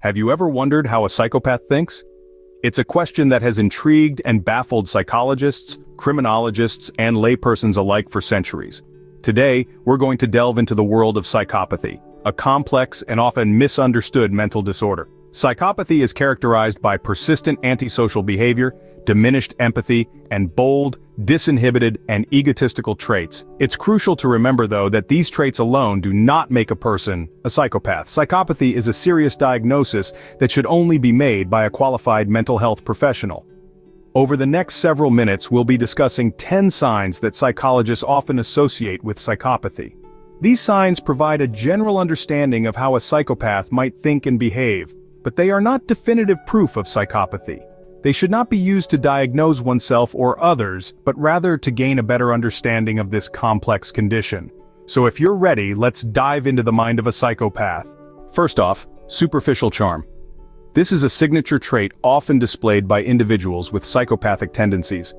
Have you ever wondered how a psychopath thinks? It's a question that has intrigued and baffled psychologists, criminologists, and laypersons alike for centuries. Today, we're going to delve into the world of psychopathy, a complex and often misunderstood mental disorder. Psychopathy is characterized by persistent antisocial behavior, diminished empathy, and bold, disinhibited, and egotistical traits. It's crucial to remember, though, that these traits alone do not make a person a psychopath. Psychopathy is a serious diagnosis that should only be made by a qualified mental health professional. Over the next several minutes, we'll be discussing 10 signs that psychologists often associate with psychopathy. These signs provide a general understanding of how a psychopath might think and behave, but they are not definitive proof of psychopathy. They should not be used to diagnose oneself or others, but rather to gain a better understanding of this complex condition. So if you're ready, let's dive into the mind of a psychopath. First off, superficial charm. This is a signature trait often displayed by individuals with psychopathic tendencies.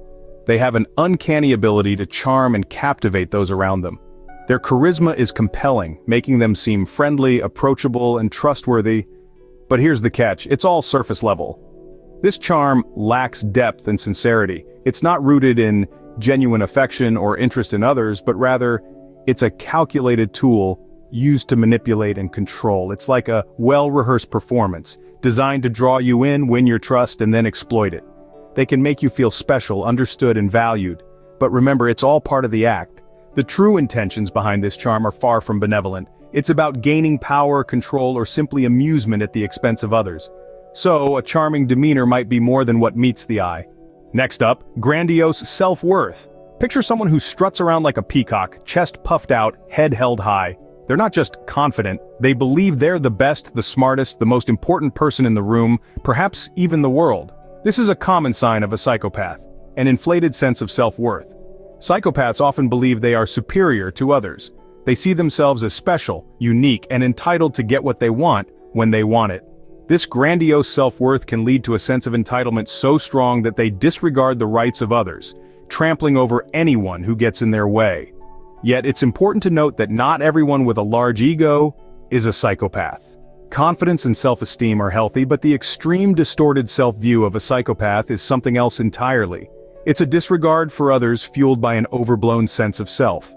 They have an uncanny ability to charm and captivate those around them. Their charisma is compelling, making them seem friendly, approachable, and trustworthy. But here's the catch, it's all surface level. This charm lacks depth and sincerity. It's not rooted in genuine affection or interest in others, but rather, it's a calculated tool used to manipulate and control. It's like a well-rehearsed performance, designed to draw you in, win your trust, and then exploit it. They can make you feel special, understood, and valued. But remember, it's all part of the act. The true intentions behind this charm are far from benevolent. It's about gaining power, control, or simply amusement at the expense of others. So, a charming demeanor might be more than what meets the eye. Next up, grandiose self-worth. Picture someone who struts around like a peacock, chest puffed out, head held high. They're not just confident, they believe they're the best, the smartest, the most important person in the room, perhaps even the world. This is a common sign of a psychopath, an inflated sense of self-worth. Psychopaths often believe they are superior to others. They see themselves as special, unique, and entitled to get what they want when they want it. This grandiose self-worth can lead to a sense of entitlement so strong that they disregard the rights of others, trampling over anyone who gets in their way. Yet it's important to note that not everyone with a large ego is a psychopath. Confidence and self-esteem are healthy, but the extreme distorted self-view of a psychopath is something else entirely. It's a disregard for others fueled by an overblown sense of self.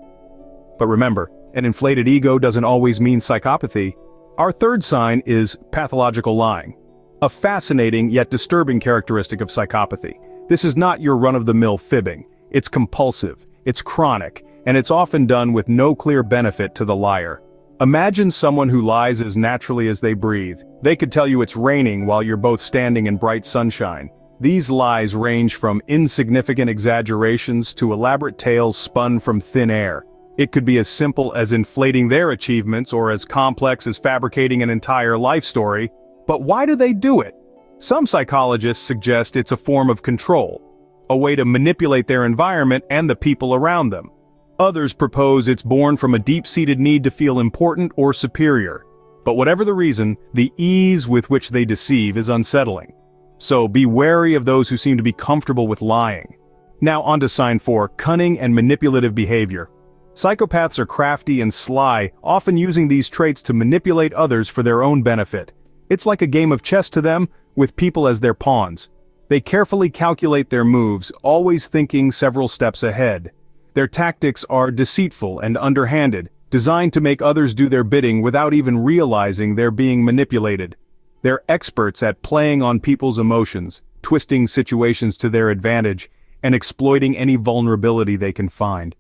But remember, an inflated ego doesn't always mean psychopathy. Our third sign is pathological lying, a fascinating yet disturbing characteristic of psychopathy. This is not your run-of-the-mill fibbing. It's compulsive, it's chronic, and it's often done with no clear benefit to the liar. Imagine someone who lies as naturally as they breathe. They could tell you it's raining while you're both standing in bright sunshine. These lies range from insignificant exaggerations to elaborate tales spun from thin air. It could be as simple as inflating their achievements or as complex as fabricating an entire life story. But why do they do it? Some psychologists suggest it's a form of control, a way to manipulate their environment and the people around them. Others propose it's born from a deep-seated need to feel important or superior. But whatever the reason, the ease with which they deceive is unsettling. So be wary of those who seem to be comfortable with lying. Now on to sign 4, cunning and manipulative behavior. Psychopaths are crafty and sly, often using these traits to manipulate others for their own benefit. It's like a game of chess to them, with people as their pawns. They carefully calculate their moves, always thinking several steps ahead. Their tactics are deceitful and underhanded, designed to make others do their bidding without even realizing they're being manipulated. They're experts at playing on people's emotions, twisting situations to their advantage, and exploiting any vulnerability they can find.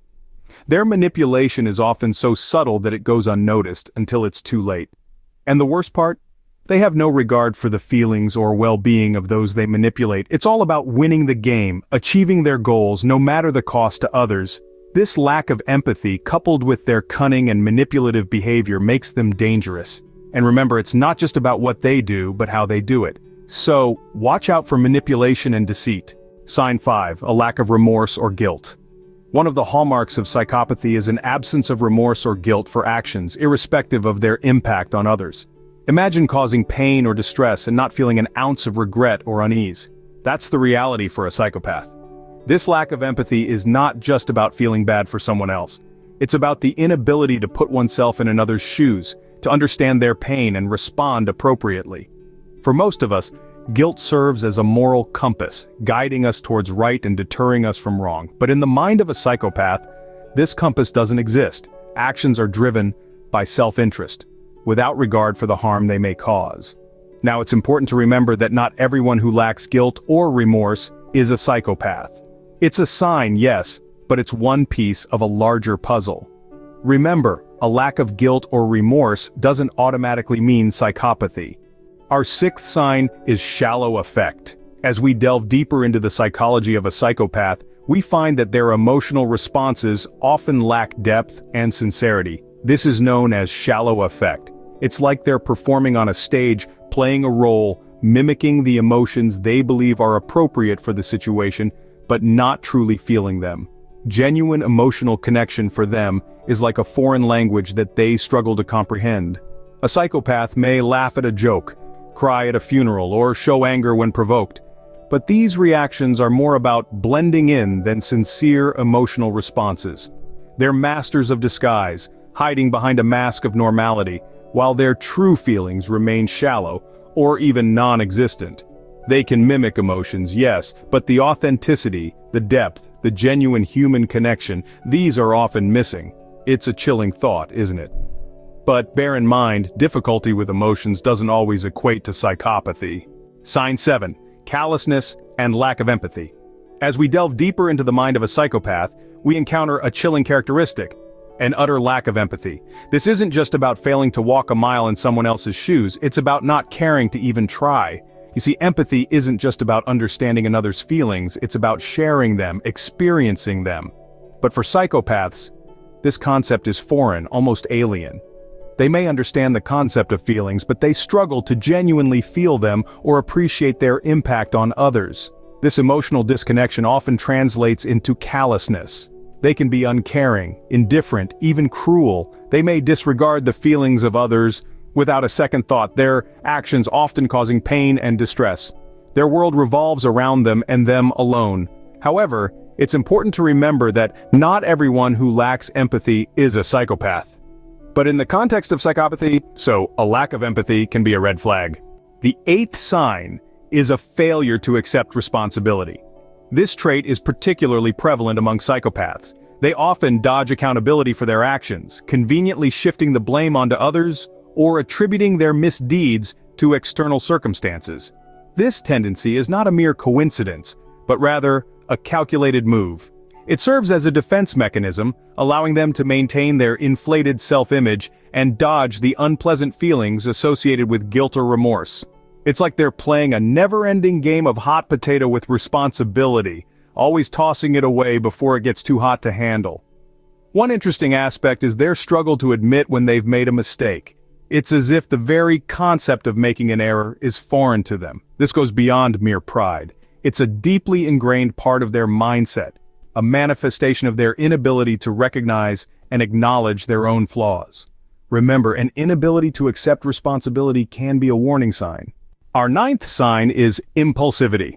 Their manipulation is often so subtle that it goes unnoticed until it's too late. And the worst part? They have no regard for the feelings or well-being of those they manipulate. It's all about winning the game, achieving their goals, no matter the cost to others. This lack of empathy, coupled with their cunning and manipulative behavior, makes them dangerous. And remember, it's not just about what they do, but how they do it. So, watch out for manipulation and deceit. Sign 5, a lack of remorse or guilt. One of the hallmarks of psychopathy is an absence of remorse or guilt for actions, irrespective of their impact on others. Imagine causing pain or distress and not feeling an ounce of regret or unease. That's the reality for a psychopath. This lack of empathy is not just about feeling bad for someone else. It's about the inability to put oneself in another's shoes, to understand their pain and respond appropriately. For most of us, guilt serves as a moral compass, guiding us towards right and deterring us from wrong. But in the mind of a psychopath, this compass doesn't exist. Actions are driven by self-interest, without regard for the harm they may cause. Now, it's important to remember that not everyone who lacks guilt or remorse is a psychopath. It's a sign, yes, but it's one piece of a larger puzzle. Remember, a lack of guilt or remorse doesn't automatically mean psychopathy. Our sixth sign is shallow affect. As we delve deeper into the psychology of a psychopath, we find that their emotional responses often lack depth and sincerity. This is known as shallow affect. It's like they're performing on a stage, playing a role, mimicking the emotions they believe are appropriate for the situation, but not truly feeling them. Genuine emotional connection for them is like a foreign language that they struggle to comprehend. A psychopath may laugh at a joke, cry at a funeral, or show anger when provoked. But these reactions are more about blending in than sincere emotional responses. They're masters of disguise, hiding behind a mask of normality, while their true feelings remain shallow, or even non-existent. They can mimic emotions, yes, but the authenticity, the depth, the genuine human connection, these are often missing. It's a chilling thought, isn't it? But bear in mind, difficulty with emotions doesn't always equate to psychopathy. Sign 7. Callousness and lack of empathy. As we delve deeper into the mind of a psychopath, we encounter a chilling characteristic: an utter lack of empathy. This isn't just about failing to walk a mile in someone else's shoes, it's about not caring to even try. You see, empathy isn't just about understanding another's feelings, it's about sharing them, experiencing them. But for psychopaths, this concept is foreign, almost alien. They may understand the concept of feelings, but they struggle to genuinely feel them or appreciate their impact on others. This emotional disconnection often translates into callousness. They can be uncaring, indifferent, even cruel. They may disregard the feelings of others without a second thought, their actions often causing pain and distress. Their world revolves around them and them alone. However, it's important to remember that not everyone who lacks empathy is a psychopath. But in the context of psychopathy, a lack of empathy can be a red flag. The eighth sign is a failure to accept responsibility. This trait is particularly prevalent among psychopaths. They often dodge accountability for their actions, conveniently shifting the blame onto others or attributing their misdeeds to external circumstances. This tendency is not a mere coincidence, but rather a calculated move. It serves as a defense mechanism, allowing them to maintain their inflated self-image and dodge the unpleasant feelings associated with guilt or remorse. It's like they're playing a never-ending game of hot potato with responsibility, always tossing it away before it gets too hot to handle. One interesting aspect is their struggle to admit when they've made a mistake. It's as if the very concept of making an error is foreign to them. This goes beyond mere pride. It's a deeply ingrained part of their mindset, a manifestation of their inability to recognize and acknowledge their own flaws. Remember, an inability to accept responsibility can be a warning sign. Our ninth sign is impulsivity.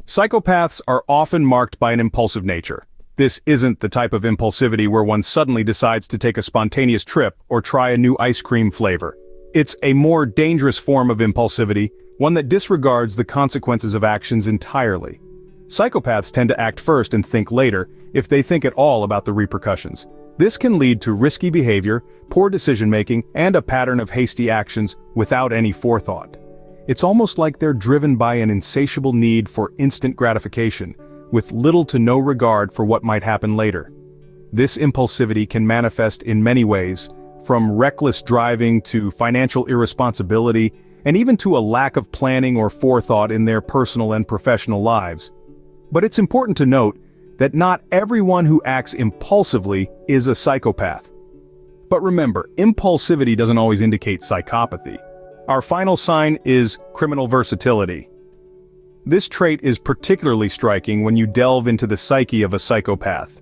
Psychopaths are often marked by an impulsive nature. This isn't the type of impulsivity where one suddenly decides to take a spontaneous trip or try a new ice cream flavor. It's a more dangerous form of impulsivity, one that disregards the consequences of actions entirely. Psychopaths tend to act first and think later, if they think at all about the repercussions. This can lead to risky behavior, poor decision-making, and a pattern of hasty actions without any forethought. It's almost like they're driven by an insatiable need for instant gratification, with little to no regard for what might happen later. This impulsivity can manifest in many ways, from reckless driving to financial irresponsibility, and even to a lack of planning or forethought in their personal and professional lives. But it's important to note that not everyone who acts impulsively is a psychopath. But remember, impulsivity doesn't always indicate psychopathy. Our final sign is criminal versatility. This trait is particularly striking when you delve into the psyche of a psychopath.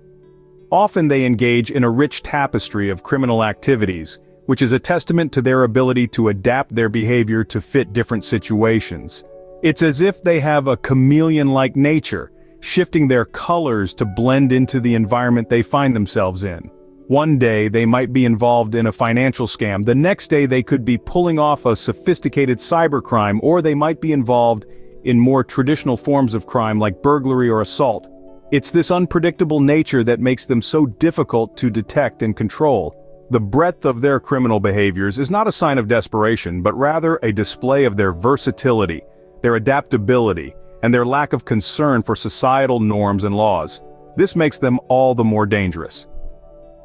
Often they engage in a rich tapestry of criminal activities, which is a testament to their ability to adapt their behavior to fit different situations. It's as if they have a chameleon-like nature, shifting their colors to blend into the environment they find themselves in. One day they might be involved in a financial scam, the next day they could be pulling off a sophisticated cybercrime, or they might be involved in more traditional forms of crime like burglary or assault. It's this unpredictable nature that makes them so difficult to detect and control. The breadth of their criminal behaviors is not a sign of desperation, but rather a display of their versatility, their adaptability, and their lack of concern for societal norms and laws. This makes them all the more dangerous.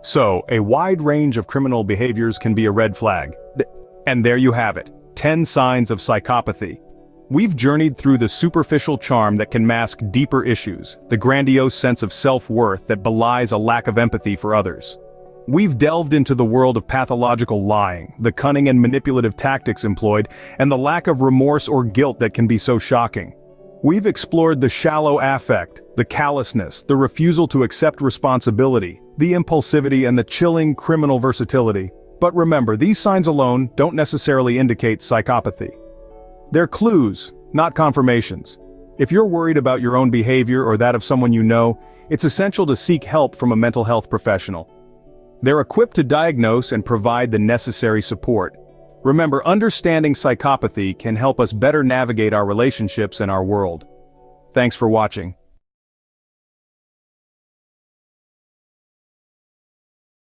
So, a wide range of criminal behaviors can be a red flag. And there you have it, 10 signs of psychopathy. We've journeyed through the superficial charm that can mask deeper issues, the grandiose sense of self-worth that belies a lack of empathy for others. We've delved into the world of pathological lying, the cunning and manipulative tactics employed, and the lack of remorse or guilt that can be so shocking. We've explored the shallow affect, the callousness, the refusal to accept responsibility, the impulsivity, and the chilling criminal versatility. But remember, these signs alone don't necessarily indicate psychopathy. They're clues, not confirmations. If you're worried about your own behavior or that of someone you know, it's essential to seek help from a mental health professional. They're equipped to diagnose and provide the necessary support. Remember, understanding psychopathy can help us better navigate our relationships and our world. Thanks for watching.